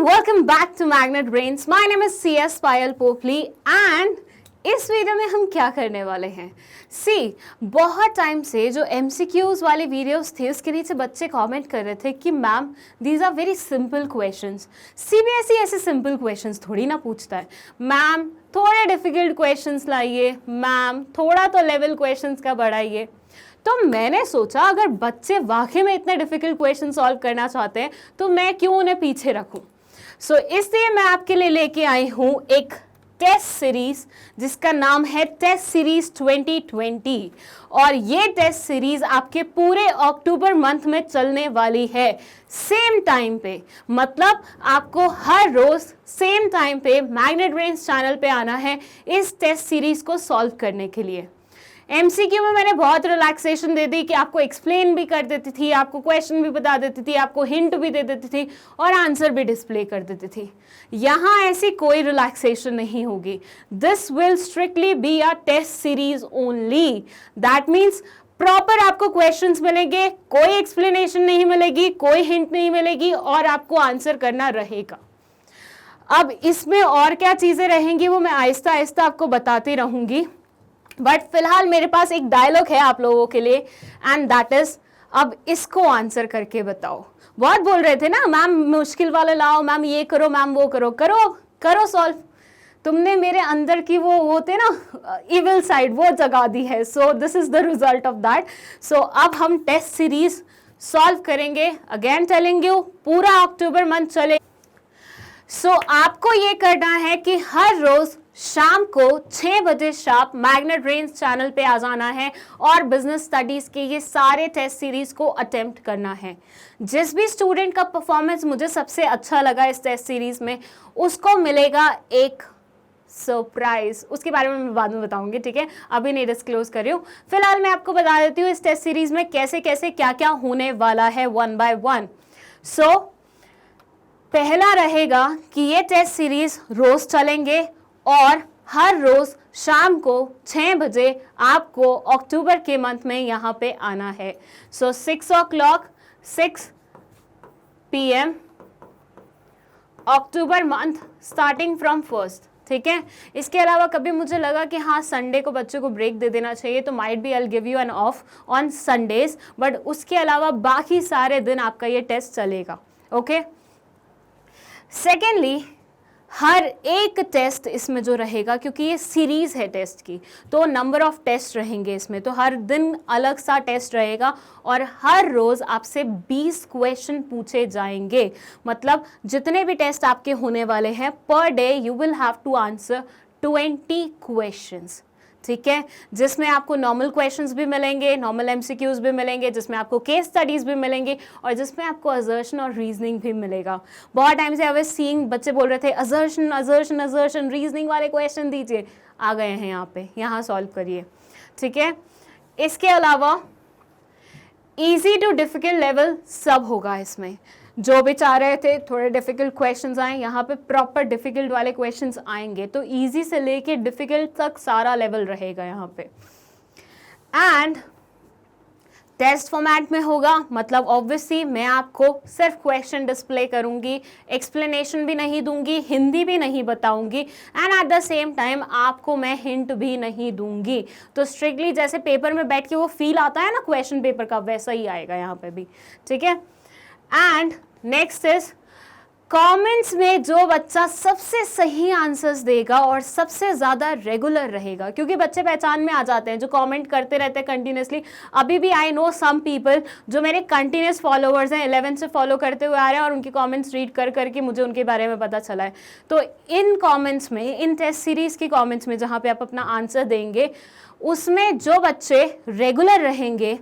welcome back to Magnet Brains. My name is CS Payal Popli and इस video में हम क्या करने वाले हैं बहुत टाइम से जो MCQs वाली वीडियोस थे उसके नीचे बच्चे कमेंट कर रहे थे कि ma'am these are very simple questions. CBSE ऐसे सिंपल क्वेश्चंस थोड़ी ना पूछता है। मैम थोड़े डिफिकल्ट क्वेश्चंस लाइए, मैम थोड़ा तो लेवल क्वेश्चंस का बढ़ाइए। तो मैंने सोचा अगर बच्चे वाकई में इतने डिफिकल्ट क्वेश्चन सॉल्व करना चाहते हैं तो मैं क्यों उन्हें पीछे रखूं। इसलिए मैं आपके लिए लेके आई हूं एक टेस्ट सीरीज जिसका नाम है टेस्ट सीरीज 2020 और ये टेस्ट सीरीज आपके पूरे अक्टूबर मंथ में चलने वाली है सेम टाइम पे। मतलब आपको हर रोज सेम टाइम पे मैग्नेट ब्रेन्स चैनल पे आना है इस टेस्ट सीरीज को सॉल्व करने के लिए। MCQ में मैंने बहुत रिलैक्सेशन दे दी कि आपको एक्सप्लेन भी कर देती थी, आपको क्वेश्चन भी बता देती थी, आपको हिंट भी दे देती थी और आंसर भी डिस्प्ले कर देती थी। यहाँ ऐसी कोई रिलैक्सेशन नहीं होगी। This will strictly be a test series only. That means proper आपको क्वेश्चंस मिलेंगे, कोई एक्सप्लेनेशन नहीं मिलेगी, कोई हिंट नहीं मिलेगी और आपको आंसर करना रहेगा। अब इसमें और क्या चीजें रहेंगी वो मैं आहिस्ता आहिस्ता आपको बताती रहूंगी, बट फिलहाल मेरे पास एक डायलॉग है आप लोगों के लिए एंड दैट इज अब इसको आंसर करके बताओ। बहुत बोल रहे थे ना मैम मुश्किल वाले लाओ, मैम ये करो, मैम वो करो, करो करो सॉल्व। तुमने मेरे अंदर की वो होते ना इविल साइड वो जगा दी है। So this is the result of that. So अब हम टेस्ट सीरीज सॉल्व करेंगे। अगेन टेलिंग यू पूरा अक्टूबर मंथ चले। आपको ये करना है कि हर रोज शाम को 6 बजे शार्प मैग्नेट ब्रेन्स चैनल पे आ जाना है और बिजनेस स्टडीज के ये सारे टेस्ट सीरीज को अटेम्प्ट करना है। जिस भी स्टूडेंट का परफॉर्मेंस मुझे सबसे अच्छा लगा इस टेस्ट सीरीज में उसको मिलेगा एक सरप्राइज। उसके बारे में मैं बाद में बताऊंगी, ठीक है, अभी नहीं डिस्क्लोज कर रही हूँ। फिलहाल मैं आपको बता देती हूँ इस टेस्ट सीरीज में कैसे कैसे क्या क्या होने वाला है वन बाय वन। पहला रहेगा कि ये टेस्ट सीरीज रोज चलेंगे और हर रोज शाम को 6 बजे आपको अक्टूबर के मंथ में यहाँ पे आना है। 6 o'clock 6 PM October month starting from 1st, ठीक है। इसके अलावा कभी मुझे लगा कि हाँ संडे को बच्चों को ब्रेक दे देना चाहिए तो might be I give you an off on Sundays, but उसके अलावा बाकी सारे दिन आपका ये टेस्ट चलेगा, ओके। सेकेंडली हर एक टेस्ट इसमें जो रहेगा, क्योंकि ये सीरीज है टेस्ट की तो नंबर ऑफ टेस्ट रहेंगे इसमें, तो हर दिन अलग सा टेस्ट रहेगा और हर रोज आपसे 20 क्वेश्चन पूछे जाएंगे। मतलब जितने भी टेस्ट आपके होने वाले हैं per day you will have to answer 20 questions, ठीक है, जिसमें आपको नॉर्मल क्वेश्चंस भी मिलेंगे, नॉर्मल MCQs भी मिलेंगे, जिसमें आपको केस स्टडीज भी मिलेंगे और जिसमें आपको असर्शन और रीजनिंग भी मिलेगा। बहुत टाइम से आई वाज सीइंग बच्चे बोल रहे थे असर्शन असर्शन असर्शन, रीजनिंग वाले क्वेश्चन दीजिए। आ गए हैं यहाँ पे, यहाँ सॉल्व करिए, ठीक है। इसके अलावा ईजी टू डिफिकल्ट लेवल सब होगा इसमें। जो भी चाह रहे थे थोड़े डिफिकल्ट क्वेश्चंस आए, यहाँ पे प्रॉपर डिफिकल्ट वाले क्वेश्चंस आएंगे, तो इजी से लेके डिफिकल्ट तक सारा लेवल रहेगा यहाँ पे। एंड टेस्ट फॉर्मेट में होगा, मतलब ऑब्वियसली मैं आपको सिर्फ क्वेश्चन डिस्प्ले करूंगी, एक्सप्लेनेशन भी नहीं दूंगी, हिंदी भी नहीं बताऊंगी and at the same time आपको मैं हिंट भी नहीं दूंगी। तो स्ट्रिक्टली जैसे पेपर में बैठ के वो फील आता है ना क्वेश्चन पेपर का, वैसा ही आएगा यहाँ पे भी, ठीक है। एंड नेक्स्ट इज कमेंट्स में जो बच्चा सबसे सही आंसर्स देगा और सबसे ज़्यादा रेगुलर रहेगा, क्योंकि बच्चे पहचान में आ जाते हैं जो कमेंट करते रहते हैं कंटिन्यूसली। अभी भी आई नो सम पीपल जो मेरे कंटिन्यूस फॉलोअर्स हैं, 11 से फॉलो करते हुए आ रहे हैं और उनकी कमेंट्स रीड कर करके मुझे उनके बारे में पता चला है। तो इन कमेंट्स में, इन टेस्ट सीरीज़ की कमेंट्स में जहाँ पे आप अपना आंसर देंगे, उसमें जो बच्चे रेगुलर रहेंगे,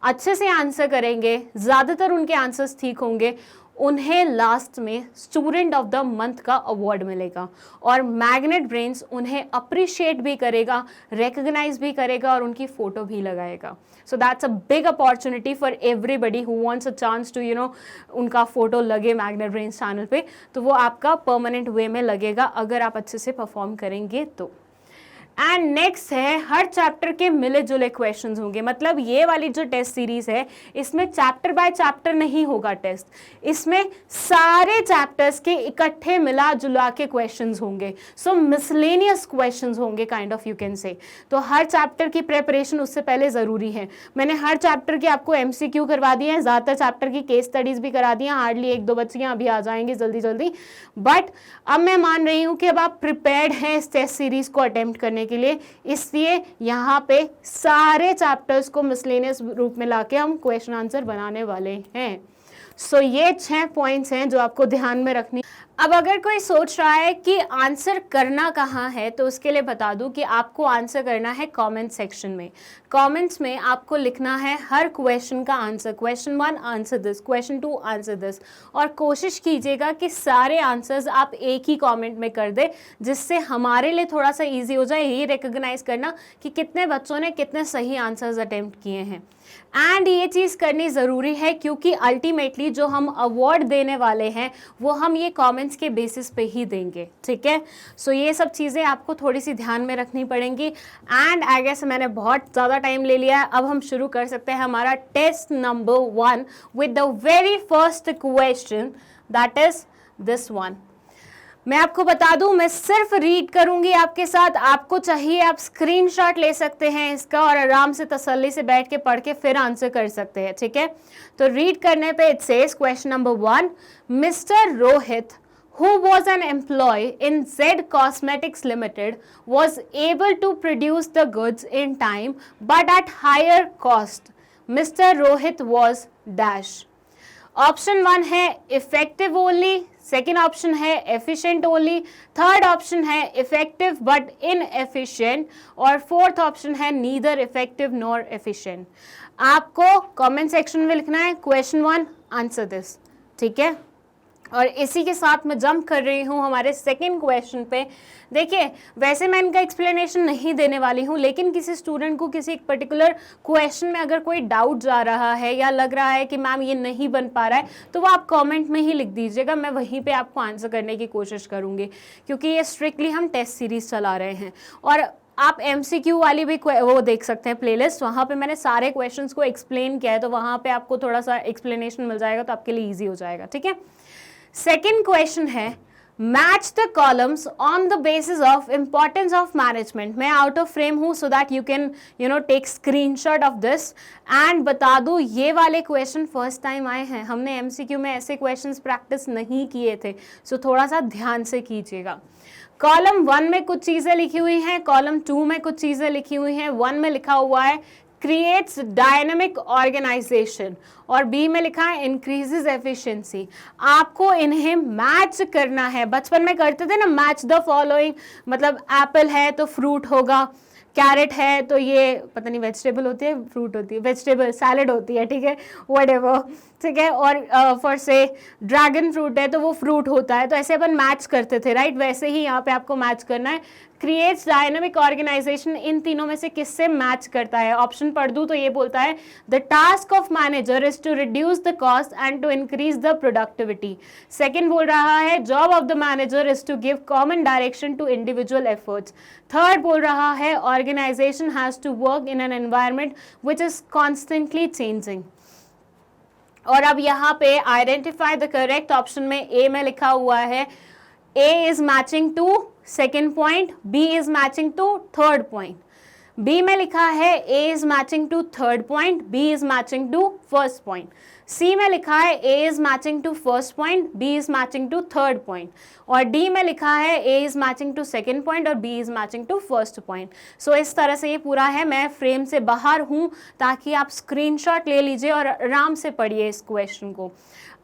अच्छे से आंसर करेंगे, ज़्यादातर उनके आंसर्स ठीक होंगे, उन्हें लास्ट में स्टूडेंट ऑफ द मंथ का अवार्ड मिलेगा और मैग्नेट ब्रेन्स उन्हें अप्रिशिएट भी करेगा, रिकग्नाइज भी करेगा और उनकी फोटो भी लगाएगा। So that's a big opportunity for everybody who wants a chance to उनका फोटो लगे मैग्नेट ब्रेन्स चैनल पे, तो वो आपका परमानेंट वे में लगेगा अगर आप अच्छे से परफॉर्म करेंगे तो। एंड नेक्स्ट है हर चैप्टर के मिले जुले क्वेश्चंस होंगे, मतलब ये वाली जो टेस्ट सीरीज है इसमें चैप्टर बाय चैप्टर नहीं होगा टेस्ट, इसमें सारे चैप्टर्स के इकट्ठे मिला जुला के क्वेश्चंस होंगे, सो मिसलेनियस क्वेश्चंस होंगे kind of you can say. तो हर चैप्टर की प्रेपरेशन उससे पहले जरूरी है। मैंने हर चैप्टर के आपको एमसीक्यू करवा दिए हैं, ज्यादातर चैप्टर की केस स्टडीज भी करा दी हैं, हार्डली 1-2 बच्चियां अभी आ जाएंगे जल्दी जल्दी, बट अब मैं मान रही हूं कि अब आप प्रिपेयर्ड हैं इस टेस्ट सीरीज को अटेम्प्ट करने के लिए, इसलिए यहाँ पे सारे चैप्टर्स को मिसलेनियस रूप में लाके हम क्वेश्चन आंसर बनाने वाले हैं। सो ये 6 पॉइंट्स हैं जो आपको ध्यान में रखनी। अब अगर कोई सोच रहा है कि आंसर करना कहाँ है, तो उसके लिए बता दूं कि आपको आंसर करना है कमेंट सेक्शन में। कमेंट्स में आपको लिखना है हर क्वेश्चन का answer, question 1 answer this, question 2 answer this, और कोशिश कीजिएगा कि सारे आंसर्स आप एक ही कमेंट में कर दे, जिससे हमारे लिए थोड़ा सा ईजी हो जाए ये रिकॉग्नाइज करना कि कितने बच्चों ने कितने सही आंसर्स अटेम्प्ट किए हैं। एंड ये चीज़ करनी ज़रूरी है क्योंकि अल्टीमेटली जो हम अवार्ड देने वाले हैं वो हम ये कमेंट्स के बेसिस पे ही देंगे, ठीक है। सो ये सब चीज़ें आपको थोड़ी सी ध्यान में रखनी पड़ेंगी। एंड आई गेस मैंने बहुत ज़्यादा टाइम ले लिया है, अब हम शुरू कर सकते हैं हमारा test number 1 with the very first question, that is this one. मैं आपको बता दूं, मैं सिर्फ रीड करूंगी आपके साथ, आपको चाहिए आप स्क्रीनशॉट ले सकते हैं इसका और आराम से तसल्ली से बैठ के पढ़ के फिर आंसर कर सकते हैं, ठीक है। तो रीड करने पे it says question number 1, mister Rohit who was an employee in Z Cosmetics Limited was able to produce the goods in time but at higher cost. Mr. Rohit was dash. Option 1 है effective only, second option है efficient only, third option है effective but inefficient, और fourth option है neither effective nor efficient. आपको comment section में लिखना है question 1 answer this, ठीक है। और इसी के साथ मैं जंप कर रही हूँ हमारे सेकंड क्वेश्चन पे। देखिए वैसे मैं इनका एक्सप्लेनेशन नहीं देने वाली हूँ, लेकिन किसी स्टूडेंट को किसी एक पर्टिकुलर क्वेश्चन में अगर कोई डाउट जा रहा है या लग रहा है कि मैम ये नहीं बन पा रहा है, तो वो आप कमेंट में ही लिख दीजिएगा, मैं वहीं पे आपको आंसर करने की कोशिश करूँगी, क्योंकि ये स्ट्रिक्टली हम टेस्ट सीरीज चला रहे हैं। और आप MCQ वाली भी वो देख सकते हैं प्लेलिस्ट, वहाँ पे मैंने सारे क्वेश्चंस को एक्सप्लेन किया है, तो वहाँ पे आपको थोड़ा सा एक्सप्लेनेशन मिल जाएगा, तो आपके लिए ईजी हो जाएगा, ठीक है। सेकेंड क्वेश्चन है match the columns on the basis of importance of management. मैं आउट ऑफ फ्रेम हूँ so that you can take screenshot of this. And बता दूँ ये वाले क्वेश्चन फर्स्ट टाइम आए हैं, हमने MCQ में ऐसे क्वेश्चंस प्रैक्टिस नहीं किए थे, सो थोड़ा सा ध्यान से कीजिएगा। कॉलम 1 में कुछ चीज़ें लिखी हुई हैं, कॉलम 2 में कुछ चीज़ें लिखी हुई हैं। 1 में लिखा हुआ है क्रिएट्स डायनेमिक ऑर्गेनाइजेशन और B में लिखा है इंक्रीजेज एफिशिएंसी। आपको इन्हें मैच करना है। बचपन में करते थे ना मैच द फॉलोइंग, मतलब एप्पल है तो फ्रूट होगा, कैरेट है तो ये पता नहीं वेजिटेबल होती है फ्रूट होती है, वेजिटेबल सैलड होती है, ठीक है, व्हाटएवर, ठीक है। और फॉर से ड्रैगन फ्रूट है तो वो फ्रूट होता है, तो ऐसे अपन मैच करते थे, राइट। वैसे ही यहाँ पे आपको मैच करना है। क्रिएट्स डायनामिक ऑर्गेनाइजेशन इन तीनों में से किससे मैच करता है? ऑप्शन पढ़ दूं तो ये बोलता है the task of manager is to reduce the cost and to increase the productivity. Second बोल रहा है job of the manager is to give common direction to individual efforts. Third बोल रहा है organisation has to work in an environment which is constantly changing. और अब यहाँ पे आइडेंटिफाई द करेक्ट ऑप्शन में ए में लिखा हुआ है A is matching to second point, B is matching to third point. B में लिखा है A is matching to third point, B is matching to first point. C में लिखा है A is matching to first point, B is matching to third point. और D में लिखा है A is matching to second point और B is matching to first point. So इस तरह से ये पूरा है। मैं फ्रेम से बाहर हूँ ताकि आप स्क्रीनशॉट ले लीजिए और आराम से पढ़िए इस क्वेश्चन को।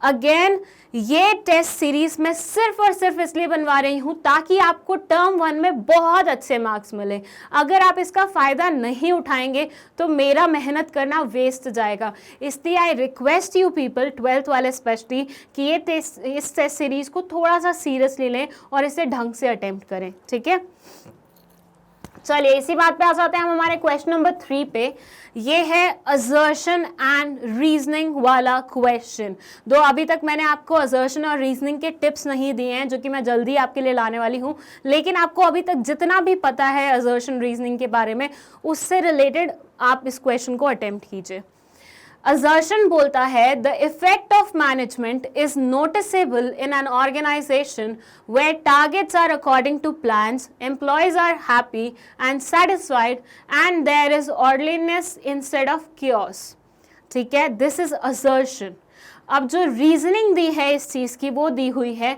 अगेन ये टेस्ट सीरीज मैं सिर्फ और सिर्फ इसलिए बनवा रही हूं ताकि आपको टर्म 1 में बहुत अच्छे मार्क्स मिले। अगर आप इसका फायदा नहीं उठाएंगे तो मेरा मेहनत करना वेस्ट जाएगा। इसलिए I request you people 12th वाले स्पेशली कि ये इस टेस्ट सीरीज को थोड़ा सा सीरियसली लें और इसे ढंग से अटेम्प्ट करें, ठीक है। चलिए इसी बात पे आ जाते हैं हम हमारे क्वेश्चन नंबर 3 पे। ये है असर्शन एंड रीजनिंग वाला क्वेश्चन। दो अभी तक मैंने आपको असर्शन और रीजनिंग के टिप्स नहीं दिए हैं, जो कि मैं जल्दी आपके लिए लाने वाली हूँ, लेकिन आपको अभी तक जितना भी पता है असर्शन रीजनिंग के बारे में, उससे रिलेटेड आप इस क्वेश्चन को अटेम्प्ट कीजिए। Assertion बोलता है the effect of management is noticeable in an organization where targets are according to plans, employees are happy and satisfied, and there is orderliness instead of chaos. ठीक है, this is assertion. अब जो reasoning दी है इस चीज की वो दी हुई है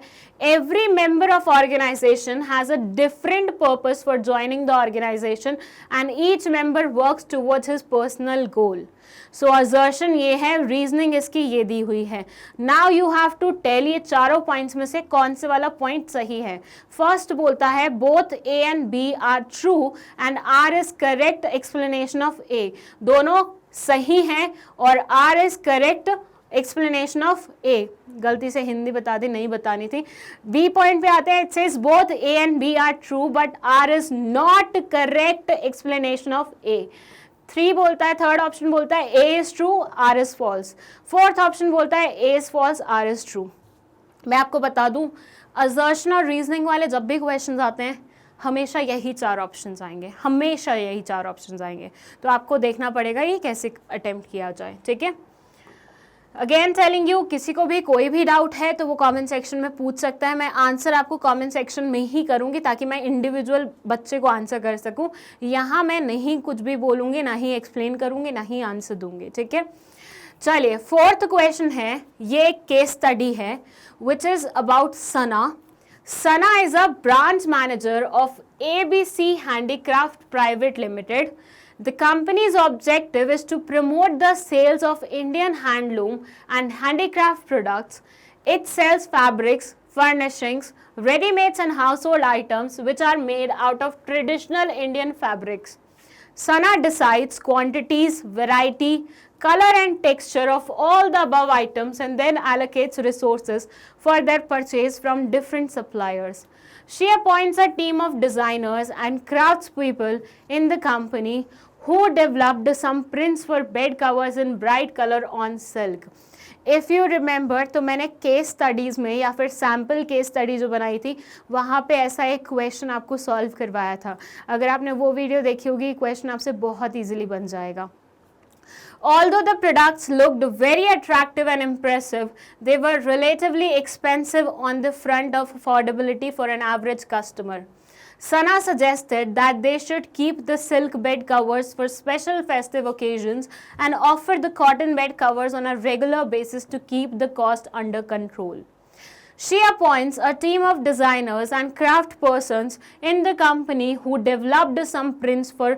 every member of organization has a different purpose for joining the organization and each member works towards his personal goal. So assertion ये है, रीजनिंग इसकी ये दी हुई है। Now you have to tell ये चारों पॉइंट्स में से कौन से वाला पॉइंट सही है। फर्स्ट बोलता है both A and B are true and R is correct explanation of A. दोनों सही हैं और R is correct explanation of A. गलती से हिंदी बता दी, नहीं बतानी थी। बी पॉइंट पे आते हैं, it says both A and B are true but R is not correct explanation of A. 3 बोलता है, थर्ड ऑप्शन बोलता है A is true R is false. Fourth option बोलता है A is false R is true. मैं आपको बता दूं, असर्शन और रीजनिंग वाले जब भी क्वेश्चन आते हैं हमेशा यही 4 ऑप्शन आएंगे, हमेशा यही 4 ऑप्शन आएंगे। तो आपको देखना पड़ेगा ये कैसे अटेम्प्ट किया जाए, ठीक है। अगेन टेलिंग यू, किसी को भी कोई भी डाउट है तो वो कमेंट सेक्शन में पूछ सकता है। मैं आंसर आपको कमेंट सेक्शन में ही करूंगी ताकि मैं इंडिविजुअल बच्चे को आंसर कर सकूं। यहाँ मैं नहीं कुछ भी बोलूंगी, ना ही एक्सप्लेन करूंगी, ना ही आंसर दूंगी, ठीक है। चलिए फोर्थ क्वेश्चन है, ये एक केस स्टडी है which is about Sana. Sana is a branch manager of ABC Handicraft Private Limited. The company's objective is to promote the sales of Indian handloom and handicraft products. It sells fabrics, furnishings, ready-mades and household items which are made out of traditional Indian fabrics. Sana decides quantities, variety, color and texture of all the above items and then allocates resources for their purchase from different suppliers. She appoints a team of designers and craftspeople in the company who developed some prints for bed covers in bright color on silk. If you remember, तो मैंने case studies में या फिर sample case study जो बनाई थी वहाँ पे ऐसा एक क्वेश्चन आपको सॉल्व करवाया था। अगर आपने वो वीडियो देखी होगी, क्वेश्चन आपसे बहुत ईजिली बन जाएगा। Although the products looked very attractive and impressive, they were relatively expensive on the front of affordability for an average customer. Sana suggested that they should keep the silk bed covers for special festive occasions and offer the cotton bed covers on a regular basis to keep the cost under control. She appoints a team of designers and craft persons in the company who developed some prints for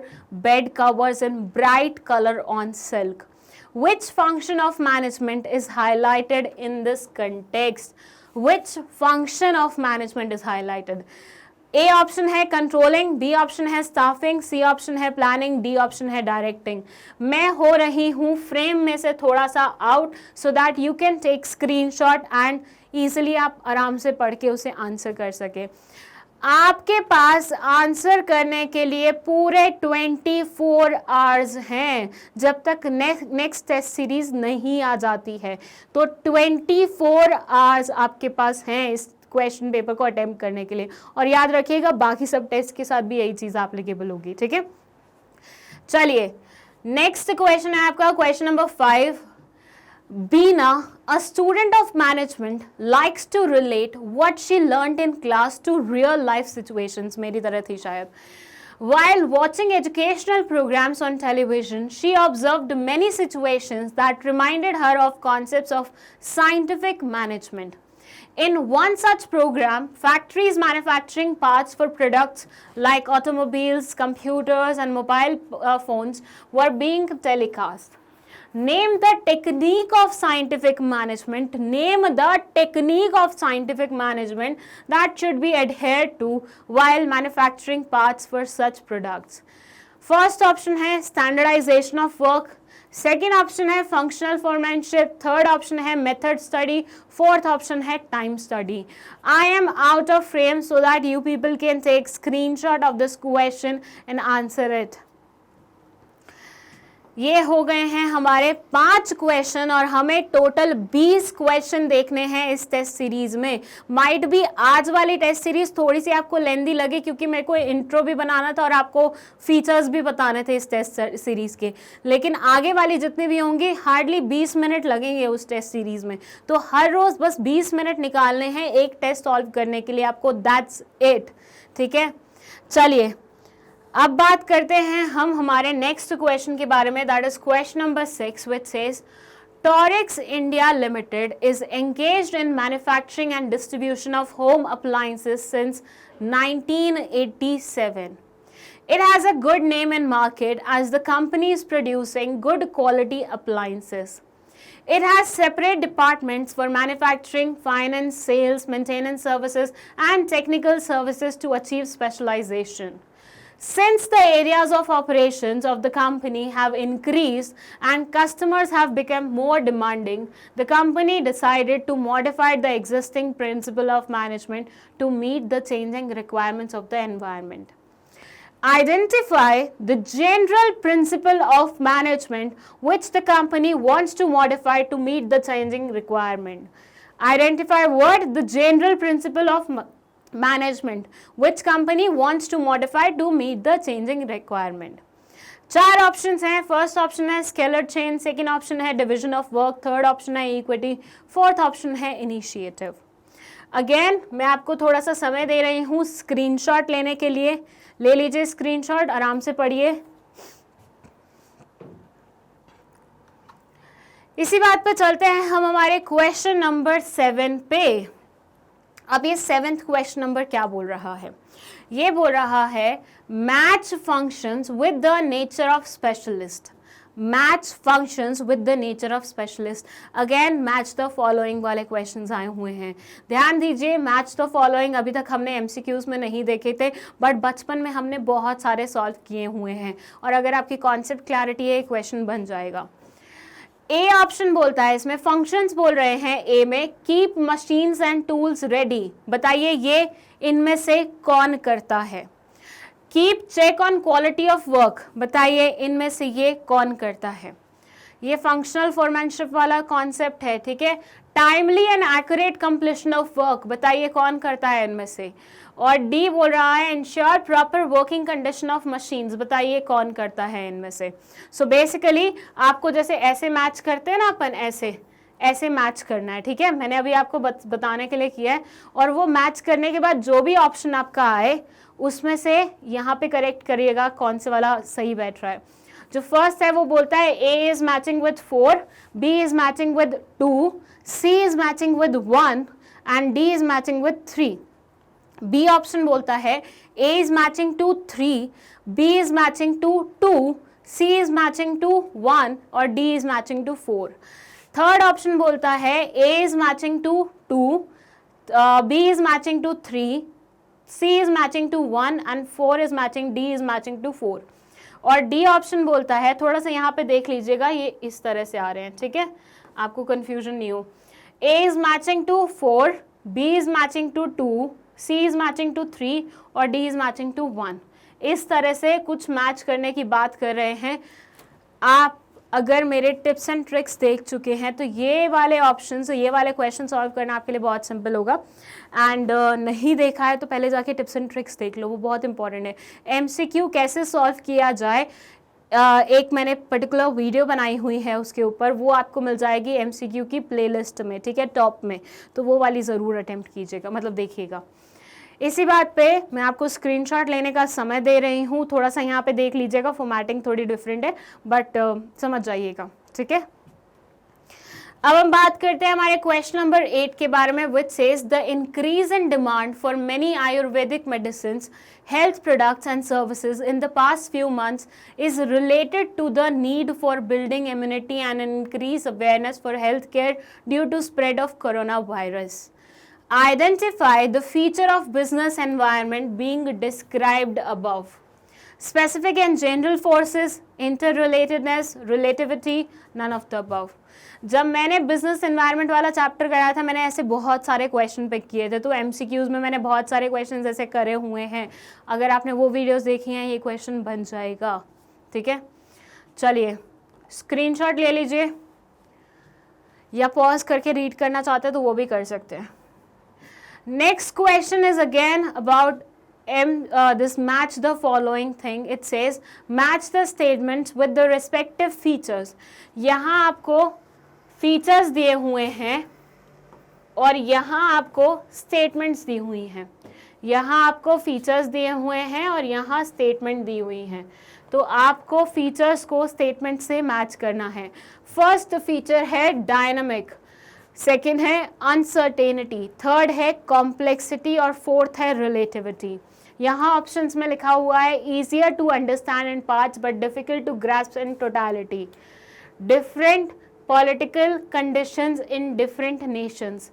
bed covers in bright color on silk. Which function of management is highlighted in this context? Which function of management is highlighted? A option है controlling, B option है staffing, C option है planning, D option है directing. मैं हो रही हूँ frame में से थोड़ा सा out so that you can take screenshot and easily आप आराम से पढ़ के उसे आंसर कर सके। आपके पास आंसर करने के लिए पूरे 24 आवर्स हैं जब तक नेक्स्ट टेस्ट सीरीज नहीं आ जाती है। तो 24 आवर्स आपके पास हैं इस क्वेश्चन पेपर को अटेम्प्ट करने के लिए। और याद रखिएगा बाकी सब टेस्ट के साथ भी यही चीज़ एप्लीकेबल होगी, ठीक है। चलिए नेक्स्ट क्वेश्चन है आपका question number 5। Beena, a student of management, likes to relate what she learnt in class to real life situations. मेरी तरह थी शायद। While watching educational programs on television, she observed many situations that reminded her of concepts of scientific management. In one such program, factories manufacturing parts for products like automobiles, computers, and mobile phones were being telecast. Name the technique of scientific management. Name the technique of scientific management that should be adhered to while manufacturing parts for such products. First option है standardization of work, second option है functional foremanship, third option है method study, fourth option है time study. I am out of frame so that you people can take screenshot of this question and answer it. ये हो गए हैं हमारे 5 question और हमें टोटल 20 क्वेश्चन देखने हैं इस टेस्ट सीरीज में. माइट भी आज वाली टेस्ट सीरीज थोड़ी सी आपको लेंदी लगे क्योंकि मेरे को इंट्रो भी बनाना था और आपको फीचर्स भी बताने थे इस टेस्ट सीरीज के, लेकिन आगे वाली जितनी भी होंगी हार्डली 20 मिनट लगेंगे उस टेस्ट सीरीज में. तो हर रोज बस 20 मिनट निकालने हैं एक टेस्ट सॉल्व करने के लिए आपको. That's it. ठीक है, चलिए अब बात करते हैं हम हमारे नेक्स्ट क्वेश्चन के बारे में. That is question number 6 which says Torix India Limited is engaged in manufacturing and distribution of home appliances since 1987. It has a good name in market as the company is producing good quality appliances. It has separate departments for manufacturing, finance, sales, maintenance services and technical services to achieve specialization. Since the areas of operations of the company have increased and customers have become more demanding, the company decided to modify the existing principle of management to meet the changing requirements of the environment. Identify the general principle of management which the company wants to modify to meet the changing requirement. Identify what? The general principle of management which company wants to modify to meet the changing requirement. 4 options हैं. First option है scalar chain, second option है division of work, third option है equity, fourth option है initiative. Again मैं आपको थोड़ा सा समय दे रही हूँ स्क्रीनशॉट लेने के लिए. ले लीजिए स्क्रीनशॉट, आराम से पढ़िए. इसी बात पे चलते हैं हम हमारे क्वेश्चन नंबर 7 पे. अब ये 7th क्वेश्चन नंबर क्या बोल रहा है? ये बोल रहा है match functions with the nature of specialist. Match functions with the nature of specialist. Again match the following वाले क्वेश्चंस आए हुए हैं. ध्यान दीजिए, मैच द फॉलोइंग अभी तक हमने एमसीक्यूज में नहीं देखे थे बट बचपन में हमने बहुत सारे सॉल्व किए हुए हैं और अगर आपकी कॉन्सेप्ट क्लैरिटी है क्वेश्चन बन जाएगा. ए ऑप्शन बोलता है, इसमें फंक्शंस बोल रहे हैं ए में, keep machines and tools ready. बताइए ये इनमें से कौन करता है? Keep check on quality of work. बताइए इनमें से ये कौन करता है? ये फंक्शनल फोरमैनशिप वाला कॉन्सेप्ट है. ठीक है, timely and accurate completion of work. बताइए कौन करता है इनमें से? और डी बोल रहा है ensure proper working condition of machines. बताइए कौन करता है इनमें से? सो बेसिकली आपको जैसे ऐसे मैच करते हैं ना अपन, ऐसे मैच करना है. ठीक है, मैंने अभी आपको बताने के लिए किया है और वो मैच करने के बाद जो भी ऑप्शन आपका आए उसमें से यहाँ पे करेक्ट करिएगा कौन से वाला सही बैठ रहा है. जो फर्स्ट है वो बोलता है A is matching with 4, B is matching with 2, C is matching with 1 and D is matching with 3. B option बोलता है A is matching to 3, B is matching to 2, C is matching to 1 और D is matching to 4. Third option बोलता है A is matching to 2, B is matching to 3, C is matching to 1 and 4 is matching, D is matching to 4. और D option बोलता है, थोड़ा सा यहाँ पे देख लीजिएगा, ये इस तरह से आ रहे हैं. ठीक है, आपको कंफ्यूजन नहीं हो. A is matching to 4, B is matching to 2, C is matching to 3 और डी इज मैचिंग टू 1. इस तरह से कुछ मैच करने की बात कर रहे हैं. आप अगर मेरे टिप्स एंड ट्रिक्स देख चुके हैं तो ये वाले ऑप्शंस, ये वाले क्वेश्चन सॉल्व करना आपके लिए बहुत सिंपल होगा. एंड नहीं देखा है तो पहले जाके टिप्स एंड ट्रिक्स देख लो, वो बहुत इंपॉर्टेंट है. एमसीक्यू कैसे सॉल्व किया जाए, एक मैंने पर्टिकुलर वीडियो बनाई हुई है उसके ऊपर, वो आपको मिल जाएगी एमसीक्यू की प्लेलिस्ट में. ठीक है, टॉप में, तो वो वाली ज़रूर अटेम्प्ट कीजिएगा, मतलब देखिएगा. इसी बात पे मैं आपको स्क्रीनशॉट लेने का समय दे रही हूँ. थोड़ा सा यहाँ पे देख लीजिएगा, फॉर्मेटिंग थोड़ी डिफरेंट है बट समझ जाइएगा. ठीक है, अब हम बात करते हैं हमारे क्वेश्चन नंबर 8 के बारे में, which says the increase in demand for many Ayurvedic medicine, health products and services in the past few months is related to the need for building immunity and increase awareness for healthcare due to spread of coronavirus. Identify the feature of business environment being described above. Specific and general forces, interrelatedness, relativity, none of the above. जब मैंने business environment वाला chapter कराया था मैंने ऐसे बहुत सारे question pick किए थे, तो एमसीक्यूज में मैंने बहुत सारे क्वेश्चन ऐसे करे हुए हैं। अगर आपने वो वीडियोस देखी हैं ये क्वेश्चन बन जाएगा, ठीक है। चलिए स्क्रीनशॉट ले लीजिए, या पॉज करके रीड करना चाहते हैं तो वो भी कर सकते हैं। Next question is again about this match the following thing. It says match the statements with the respective features. यहाँ आपको फीचर्स दिए हुए हैं और यहाँ आपको स्टेटमेंट्स दी हुई हैं। यहाँ आपको फीचर्स दिए हुए हैं और यहाँ स्टेटमेंट दी हुई हैं, तो आपको फीचर्स को स्टेटमेंट से मैच करना है। फर्स्ट फीचर है डायनामिक, सेकेंड है अनसर्टेनिटी, थर्ड है कॉम्प्लेक्सिटी और फोर्थ है रिलेटिविटी। यहाँ ऑप्शंस में लिखा हुआ है easier to understand in parts but difficult to grasp in totality, different political conditions in different nations,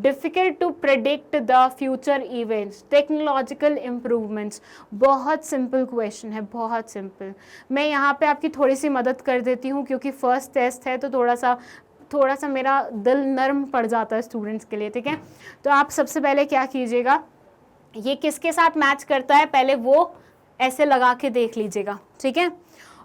difficult to predict the future events, technological improvements। बहुत simple question है, बहुत सिंपल। मैं यहाँ पे आपकी थोड़ी सी मदद कर देती हूँ क्योंकि फर्स्ट टेस्ट है तो थोड़ा सा मेरा दिल नर्म पड़ जाता है स्टूडेंट्स के लिए, ठीक है। तो आप सबसे पहले क्या कीजिएगा, ये किसके साथ मैच करता है पहले वो ऐसे लगा के देख लीजिएगा, ठीक है।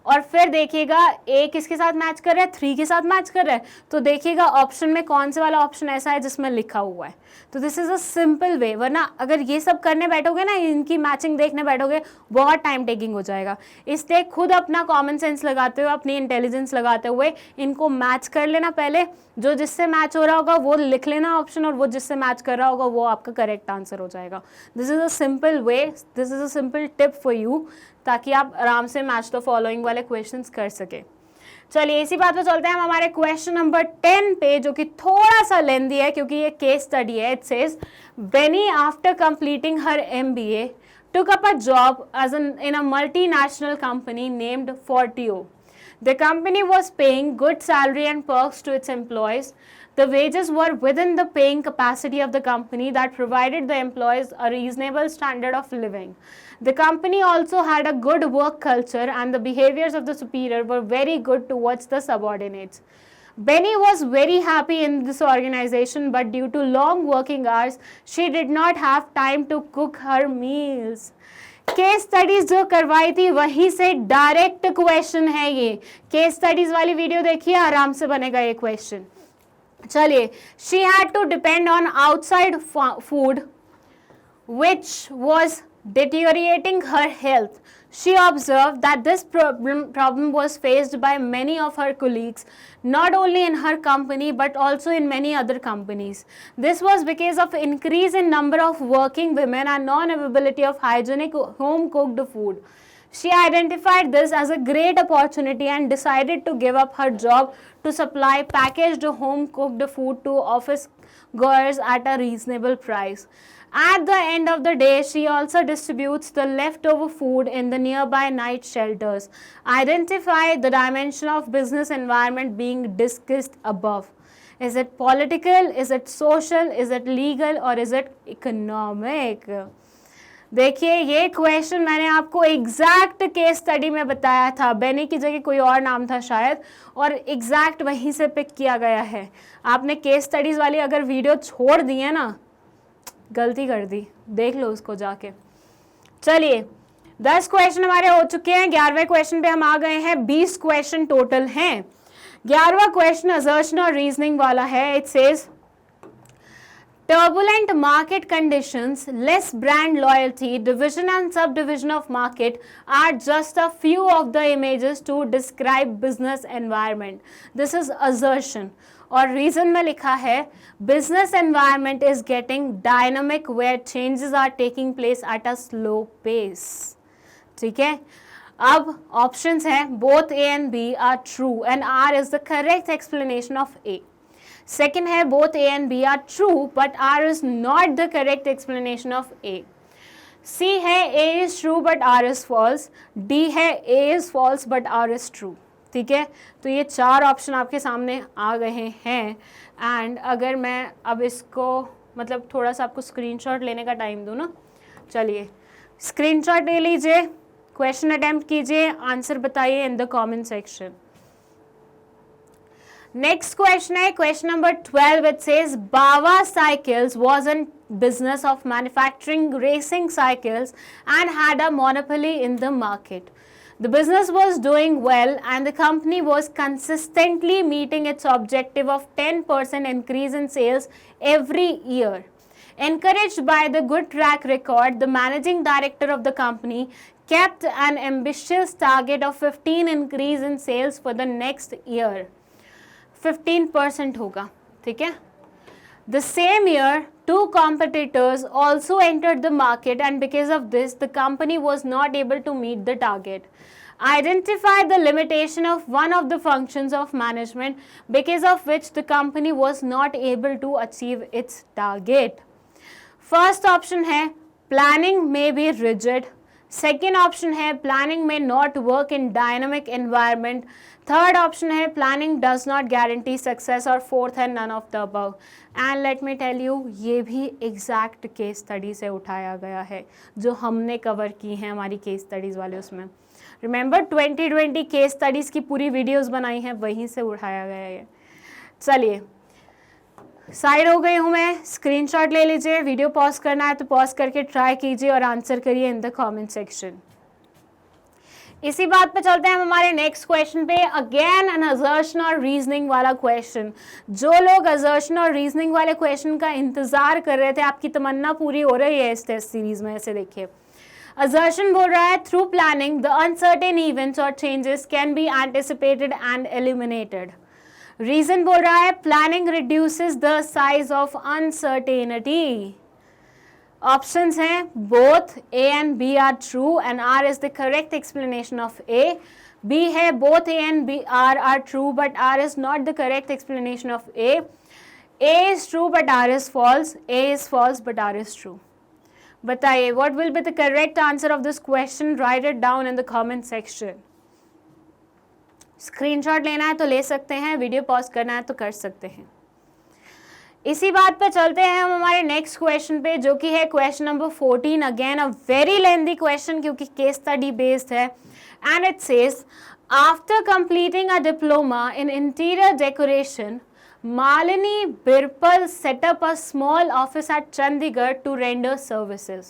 और फिर देखिएगा ए किसके साथ मैच कर रहा है, 3 के साथ मैच कर रहा है, तो देखिएगा ऑप्शन में कौन से वाला ऑप्शन ऐसा है जिसमें लिखा हुआ है। तो this is a simple way, वरना अगर ये सब करने बैठोगे ना, इनकी मैचिंग देखने बैठोगे, बहुत टाइम टेकिंग हो जाएगा। इसलिए खुद अपना कॉमन सेंस लगाते हुए, अपनी इंटेलिजेंस लगाते हुए इनको मैच कर लेना पहले। जो जिससे मैच हो रहा होगा वो लिख लेना ऑप्शन, और वो जिससे मैच कर रहा होगा वो आपका करेक्ट आंसर हो जाएगा। This is a simple way, this is a simple tip for you, ताकि आप आराम से मैच द फॉलोइंग वाले क्वेश्चंस कर सके। चलिए इसी बात पे चलते हैं हम हमारे क्वेश्चन नंबर 10 पे, जो कि थोड़ा सा लेंदी है क्योंकि ये केस स्टडी है। It says Benny after completing her MBA took up a job as in a multinational company named Fortio. The company was paying good salary and perks to its employees. The wages were within the paying capacity of the company that provided the employees a reasonable standard of living. The company also had a good work culture and the behaviors of the superior were very good towards the subordinates. Benny was very happy in this organization, but due to long working hours, she did not have time to cook her meals. Case studies जो करवाई थी वहीं से direct question है ये। Case studies वाली video देखिए, आराम से बनेगा ये क्वेश्चन। चलिए, she had to depend on outside food which was deteriorating her health. She observed that this problem was faced by many of her colleagues, not only in her company but also in many other companies. This was because of increase in number of working women and non-availability of hygienic home-cooked food. She identified this as a great opportunity and decided to give up her job to supply packaged home-cooked food to office goers at a reasonable price. At the end of the day, she also distributes the leftover food in the nearby night shelters. Identify the dimension of business environment being discussed above. Is it political? Is it social? Is it legal? Or is it economic? देखिए, ये question मैंने आपको exact case study में बताया था। बेनी की जगह कोई और नाम था शायद, और एग्जैक्ट वहीं से पिक किया गया है। आपने केस स्टडीज वाली अगर वीडियो छोड़ दी है ना, गलती कर दी, देख लो उसको जाके। चलिए, 10 क्वेश्चन हमारे हो चुके हैं, 11वें क्वेश्चन पे हम आ गए हैं। 20 क्वेश्चन टोटल हैं। 11वां क्वेश्चन असर्शन और रीजनिंग वाला है। It says turbulent market conditions, less brand loyalty, division and subdivision of market are just a few of the images to describe business environment. This is assertion. और reason में लिखा है business environment is getting dynamic where changes are taking place at a slow pace. ठीक है, अब options हैं both A and B are true and R is the correct explanation of A. Second है both A and B are true but R is not the correct explanation of A. C है A is true but R is false. D है A is false but R is true. ठीक है, तो ये 4 option आपके सामने आ गए हैं। एंड अगर मैं अब इसको मतलब थोड़ा सा आपको स्क्रीनशॉट लेने का टाइम दूँ ना, चलिए स्क्रीनशॉट ले लीजिए, क्वेश्चन अटेम्प्ट कीजिए, आंसर बताइए इन the comment section. Next question है question number 12. It says Bawa Cycles was in business of manufacturing racing cycles and had a monopoly in the market. The business was doing well and the company was consistently meeting its objective of 10% increase in sales every year. Encouraged by the good track record, the managing director of the company kept an ambitious target of 15% increase in sales for the next year. 15% होगा, ठीक है. The same year, two competitors also entered the market and because of this, the company was not able to meet the target. Identify the limitation of one of the functions of management because of which the company was not able to achieve its target. First option है planning may be rigid. Second option है planning may not work in dynamic environment. Third option है planning does not guarantee success. और fourth है none of the above. And let me tell you, ये भी exact case study से उठाया गया है जो हमने cover की हैं हमारी case studies वाले उसमें. Remember 2020 case studies की पूरी videos बनाई हैं, वहीं से उठाया गया है. चलिए साइड हो गई हूँ मैं, स्क्रीनशॉट ले लीजिए. वीडियो पॉज करना है तो पॉज करके ट्राई कीजिए और आंसर करिए इन द कमेंट सेक्शन. इसी बात पे चलते हैं हम हमारे नेक्स्ट क्वेश्चन पे. अगेन एन असर्शन और रीजनिंग वाला क्वेश्चन. जो लोग असर्शन और रीजनिंग वाले क्वेश्चन का इंतजार कर रहे थे, आपकी तमन्ना पूरी हो रही है इस टेस्ट सीरीज में. ऐसे देखिए, असर्शन बोल रहा है through planning the uncertain events और changes can be anticipated and eliminated. Reason बोल रहा है planning reduces the size of uncertainty. Options हैं both A and B are true and R is the correct explanation of A. B है both A and B are true but R is not the correct explanation of A. A is true but R is false. A is false but R is true. बताइए what will be the correct answer of this question. Write it down in the comment section. Screenshot लेना है तो ले सकते हैं, video pause करना है तो कर सकते हैं. इसी बात पे चलते हैं हम हमारे नेक्स्ट क्वेश्चन पे जो कि है question number 14. Again a very lengthy question क्योंकि केस स्टडी बेस्ड है. And it says after completing a diploma in interior decoration, Malini Birpal set up a small office at Chandigarh to render services.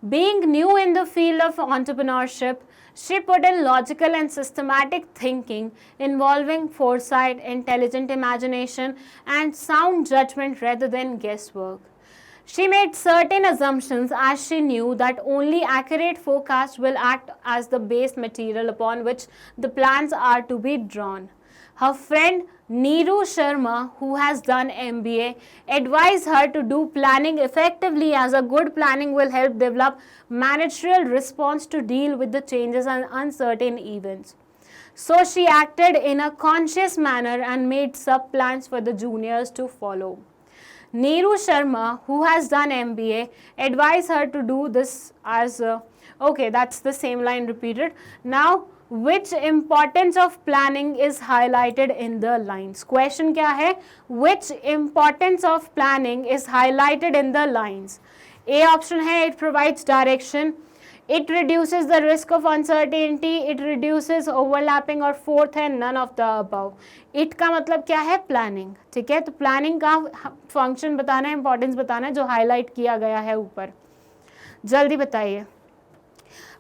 Being new in the field of entrepreneurship, she put in logical and systematic thinking involving foresight, intelligent imagination, and sound judgment rather than guesswork. She made certain assumptions as she knew that only accurate forecasts will act as the base material upon which the plans are to be drawn. Her friend Neeru Sharma, who has done MBA, advised her to do planning effectively as a good planning will help develop managerial response to deal with the changes and uncertain events. So she acted in a conscious manner and made sub-plans for the juniors to follow. Neeru Sharma, who has done MBA, advised her to do this as okay, that's the same line repeated. Now, which importance of planning is highlighted in the lines? Question क्या है? Which importance of planning is highlighted in the lines? A option है it provides direction, it reduces the risk of uncertainty, it reduces overlapping, और fourth है none of the above. It का मतलब क्या है? Planning. ठीक है, तो planning का function बताना है, importance बताना है जो highlight किया गया है ऊपर. जल्दी बताइए.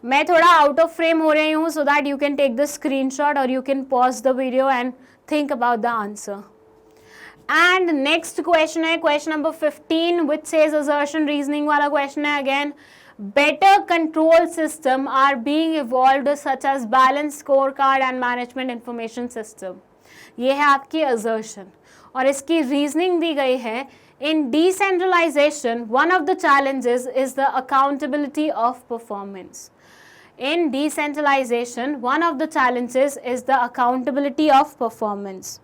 मैं थोड़ा आउट ऑफ फ्रेम हो रही हूँ so that you can take the screenshot और you can pause the video and think about the answer. And next question है question number 15 which says assertion reasoning वाला क्वेश्चन है. Again better control systems are being evolved such as balance score card and management information system. ये है आपकी assertion और इसकी reasoning दी गई है. In decentralization, one of the challenges is the accountability of performance. In decentralization, one of the challenges is the accountability of performance.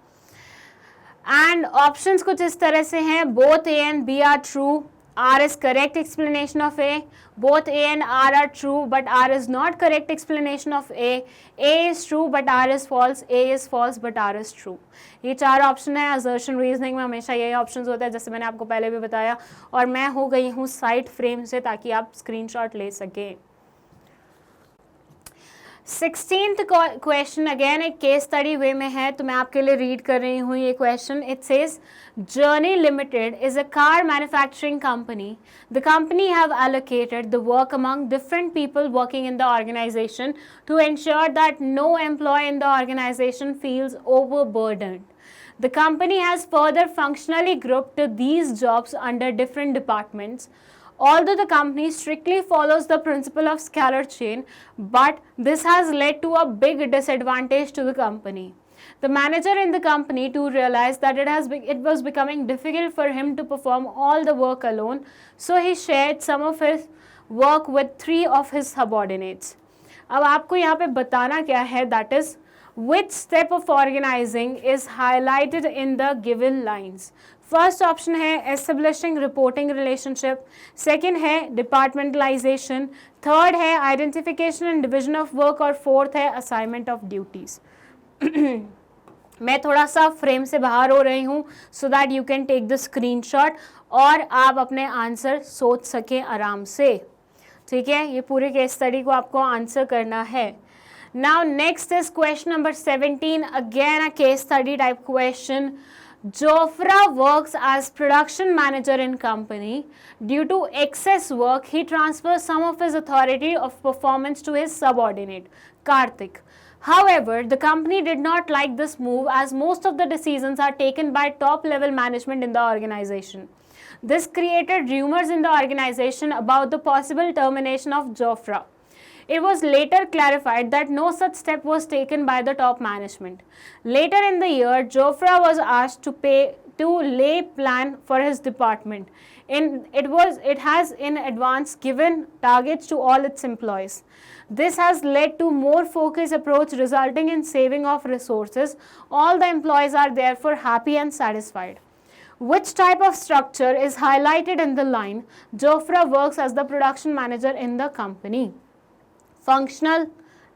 And options कुछ इस तरह से हैं. Both A and B are true. R is correct explanation of A. Both A and R are true, but R is not correct explanation of A. A is true, but R is false. A is false, but R is true. ये चार option है. Assertion reasoning में हमेशा यही options होते हैं जैसे मैंने आपको पहले भी बताया. और मैं हो गई हूँ साइड फ्रेम से ताकि आप स्क्रीनशॉट ले सकें. 16th क्वेश्चन अगेन एक केस स्टडी वे में है, तो मैं आपके लिए रीड कर रही हूँ ये question. It says journey limited is a car manufacturing company. The company have allocated the work among different people working in the organization to ensure that no employee in the organization feels overburdened. The company has further functionally grouped these jobs under different departments. Although the company strictly follows the principle of scalar chain, but this has led to a big disadvantage to the company. The manager in the company too realized that it was becoming difficult for him to perform all the work alone, so he shared some of his work with 3 of his subordinates. अब आपको यहाँ पे बताना क्या है, that is which step of organizing is highlighted in the given lines. First option है establishing reporting relationship, second है departmentalisation, third है identification and division of work और फोर्थ है असाइनमेंट ऑफ ड्यूटीज. मैं थोड़ा सा फ्रेम से बाहर हो रही हूँ so that you can take the screenshot और आप अपने आंसर सोच सकें आराम से. ठीक है, ये पूरे केस स्टडी को आपको आंसर करना है. Now next is question number 17, again a case study type question. Jofra works as production manager in company. Due to excess work, he transfers some of his authority of performance to his subordinate, Karthik. However, the company did not like this move as most of the decisions are taken by top level management in the organization. This created rumors in the organization about the possible termination of Jofra. It was later clarified that no such step was taken by the top management. Later in the year, Jofra was asked to lay plan for his department. It has in advance given targets to all its employees. This has led to more focused approach resulting in saving of resources. All the employees are therefore happy and satisfied. Which type of structure is highlighted in the line Jofra works as the production manager in the company? Functional,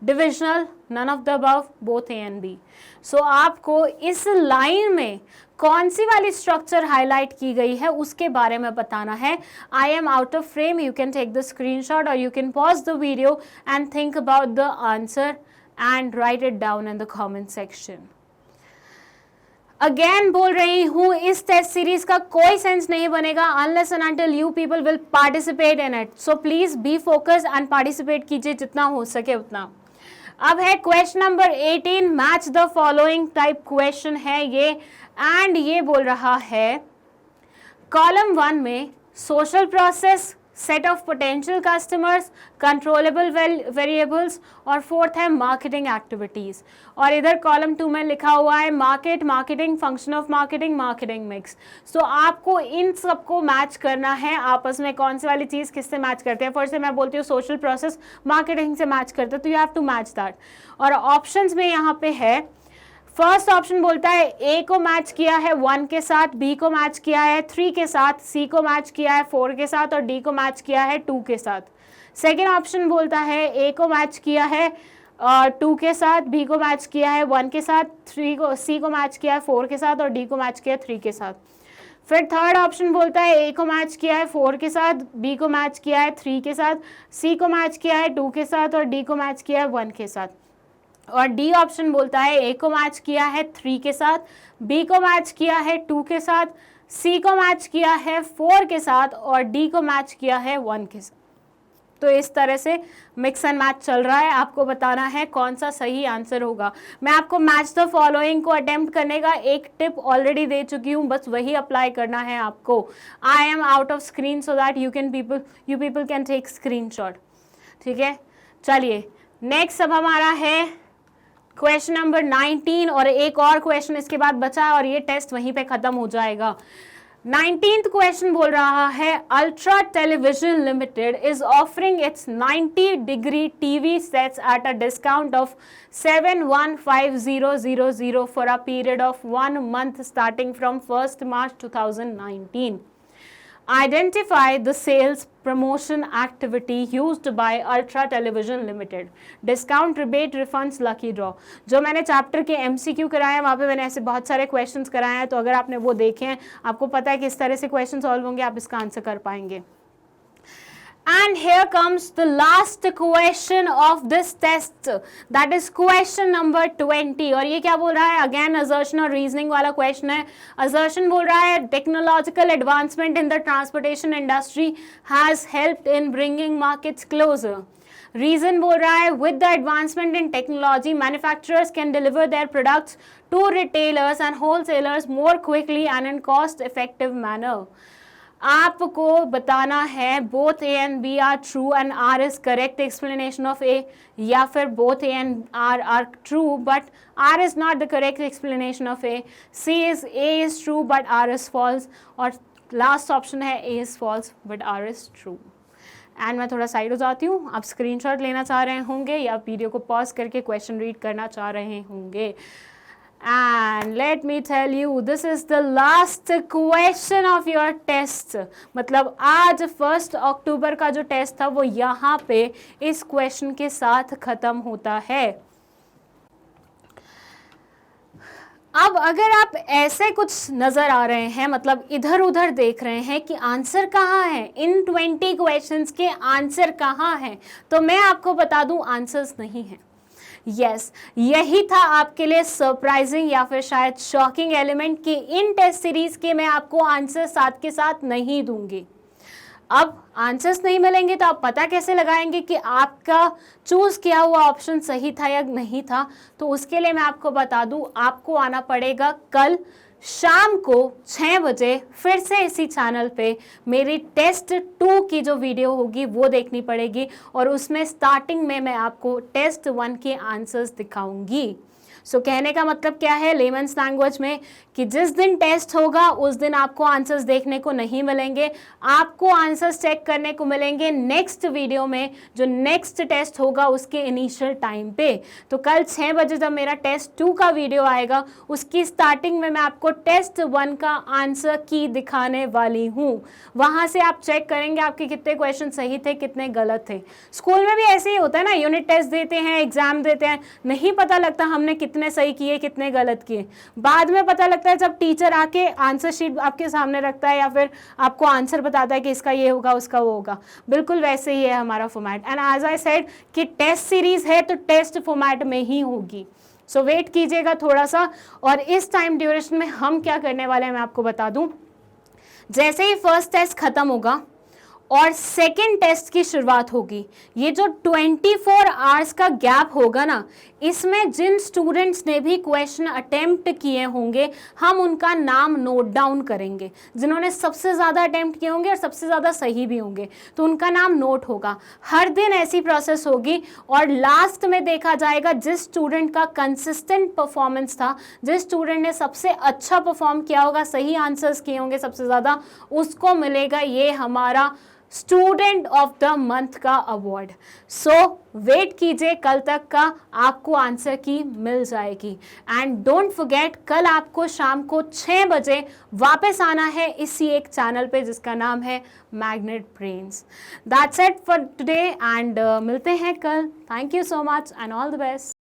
divisional, none of the above, both A and B. So आपको इस line में कौन सी वाली structure highlight की गई है उसके बारे में बताना है. I am out of frame, you can take the screenshot और you can pause the video and think about the answer and write it down in the comment section. Again बोल रही हूँ, इस टेस्ट सीरीज का कोई sense नहीं बनेगा unless and until you people will participate in it. So please be focus and participate कीजिए जितना हो सके उतना. अब है question number 18, match the following type question है ये, एंड ये बोल रहा है कॉलम 1 में social process, set of potential customers, controllable variables और फोर्थ है मार्केटिंग एक्टिविटीज. और इधर कॉलम 2 में लिखा हुआ है market, marketing, function of marketing, marketing mix. So आपको इन सबको मैच करना है आपस में, कौन सी वाली चीज़ किससे मैच करते हैं. फर्स्ट से मैं बोलती हूँ सोशल प्रोसेस मार्केटिंग से मैच करते हैं, तो you have to match that. और ऑप्शंस में यहाँ पे है, फर्स्ट ऑप्शन बोलता है ए को मैच किया है 1 के साथ, बी को मैच किया है 3 के साथ, सी को मैच किया है 4 के साथ और डी को मैच किया है 2 के साथ. सेकेंड ऑप्शन बोलता है ए को मैच किया है 2 के साथ, बी को मैच किया है 1 के साथ, सी को मैच किया है 4 के साथ और डी को मैच किया है 3 के साथ. फिर थर्ड ऑप्शन बोलता है ए को मैच किया है 4 के साथ, बी को मैच किया है 3 के साथ, सी को मैच किया है 2 के साथ और डी को मैच किया है 1 के साथ. और डी ऑप्शन बोलता है ए को मैच किया है 3 के साथ, बी को मैच किया है 2 के साथ, सी को मैच किया है 4 के साथ और डी को मैच किया है 1 के साथ. तो इस तरह से मिक्स एंड मैच चल रहा है. आपको बताना है कौन सा सही आंसर होगा. मैं आपको मैच द फॉलोइंग को अटेम्प्ट करने का एक टिप ऑलरेडी दे चुकी हूँ, बस वही अप्लाई करना है आपको. I am out of screen so that you people can take screenshot. ठीक है, चलिए नेक्स्ट अब हमारा है क्वेश्चन नंबर 19 और एक और क्वेश्चन इसके बाद बचा और ये टेस्ट वहीं पे खत्म हो जाएगा. 19th क्वेश्चन बोल रहा है ultra television limited is offering it's 90-degree TV sets at a discount of 715,000 for a period of 1 month starting from 1st March 2019. Identify the sales promotion activity used by Ultra Television Limited. Discount, rebate, refunds, lucky draw. जो मैंने chapter के MCQ कराए हैं वहाँ पे मैंने ऐसे बहुत सारे क्वेश्चंस कराए हैं, तो अगर आपने वो देखे हैं आपको पता है कि इस तरह से क्वेश्चन सॉल्व होंगे, आप इसका आंसर कर पाएंगे. And here comes the last question of this test, that is question number 20. और ये क्या बोल रहा है, अगेन assertion और reasoning वाला question है. assertion बोल रहा है technological advancement in the transportation industry has helped in bringing markets closer. Reason बोल रहा है with the advancement in technology, manufacturers can deliver their products to retailers and wholesalers more quickly and in cost effective manner. आपको बताना है both A and B are true and R is correct explanation of A, या फिर both A and R are true but R is not the correct explanation of A. C is A is true but R is false, और last option है A is false but R is true. And मैं थोड़ा side हो जाती हूँ, आप screenshot लेना चाह रहे होंगे या वीडियो को पॉज करके क्वेश्चन रीड करना चाह रहे होंगे. And let me tell you, this is the last question of your test. मतलब आज 1 अक्टूबर का जो टेस्ट था वो यहाँ पे इस क्वेश्चन के साथ खत्म होता है. अब अगर आप ऐसे कुछ नज़र आ रहे हैं, मतलब इधर उधर देख रहे हैं कि आंसर कहाँ है, इन 20 क्वेश्चंस के आंसर कहाँ हैं, तो मैं आपको बता दूं आंसर्स नहीं हैं. यस, यही था आपके लिए सरप्राइजिंग या फिर शायद शॉकिंग एलिमेंट कि इन टेस्ट सीरीज के मैं आपको आंसर साथ के साथ नहीं दूंगी. अब आंसर्स नहीं मिलेंगे तो आप पता कैसे लगाएंगे कि आपका चूज किया हुआ ऑप्शन सही था या नहीं था. तो उसके लिए मैं आपको बता दूं, आपको आना पड़ेगा कल शाम को 6 बजे फिर से इसी चैनल पे मेरी टेस्ट 2 की जो वीडियो होगी वो देखनी पड़ेगी, और उसमें स्टार्टिंग में मैं आपको टेस्ट 1 के आंसर्स दिखाऊंगी. सो कहने का मतलब क्या है लेमन्स लैंग्वेज में, कि जिस दिन टेस्ट होगा उस दिन आपको आंसर्स देखने को नहीं मिलेंगे, आपको आंसर्स चेक करने को मिलेंगे नेक्स्ट वीडियो में, जो नेक्स्ट टेस्ट होगा उसके इनिशियल टाइम पे. तो कल 6 बजे जब मेरा टेस्ट 2 का वीडियो आएगा उसकी स्टार्टिंग में मैं आपको टेस्ट 1 का आंसर की दिखाने वाली हूँ. वहाँ से आप चेक करेंगे आपके कितने क्वेश्चन सही थे कितने गलत थे. स्कूल में भी ऐसे ही होता है ना, यूनिट टेस्ट देते हैं, एग्जाम देते हैं, नहीं पता लगता हमने कितने सही किए कितने गलत किए. बाद में पता लगता है जब टीचर आके आंसर शीट आपके सामने रखता है या फिर आपको आंसर बताता है कि इसका ये होगा उसका वो होगा. बिल्कुल वैसे ही है हमारा format. And as I said कि टेस्ट सीरीज है तो टेस्ट फॉर्मेट में ही होगी. सो वेट कीजिएगा थोड़ा सा. और इस टाइम ड्यूरेशन में हम क्या करने वाले हैं मैं आपको बता दूं. जैसे ही फर्स्ट टेस्ट खत्म होगा और सेकेंड टेस्ट की शुरुआत होगी, ये जो 24 आवर्स का गैप होगा ना, इसमें जिन स्टूडेंट्स ने भी क्वेश्चन अटेम्प्ट किए होंगे हम उनका नाम नोट डाउन करेंगे. जिन्होंने सबसे ज़्यादा अटेम्प्ट किए होंगे और सबसे ज़्यादा सही भी होंगे तो उनका नाम नोट होगा. हर दिन ऐसी प्रोसेस होगी और लास्ट में देखा जाएगा जिस स्टूडेंट का कंसिस्टेंट परफॉर्मेंस था, जिस स्टूडेंट ने सबसे अच्छा परफॉर्म किया होगा, सही आंसर्स किए होंगे सबसे ज़्यादा, उसको मिलेगा ये हमारा स्टूडेंट ऑफ द मंथ का अवार्ड. सो वेट कीजिए, कल तक का आपको आंसर की मिल जाएगी. एंड डोंट फॉरगेट, कल आपको शाम को 6 बजे वापस आना है इसी एक चैनल पे जिसका नाम है magnet brains. That's it for today and मिलते हैं कल. Thank you so much and all the best.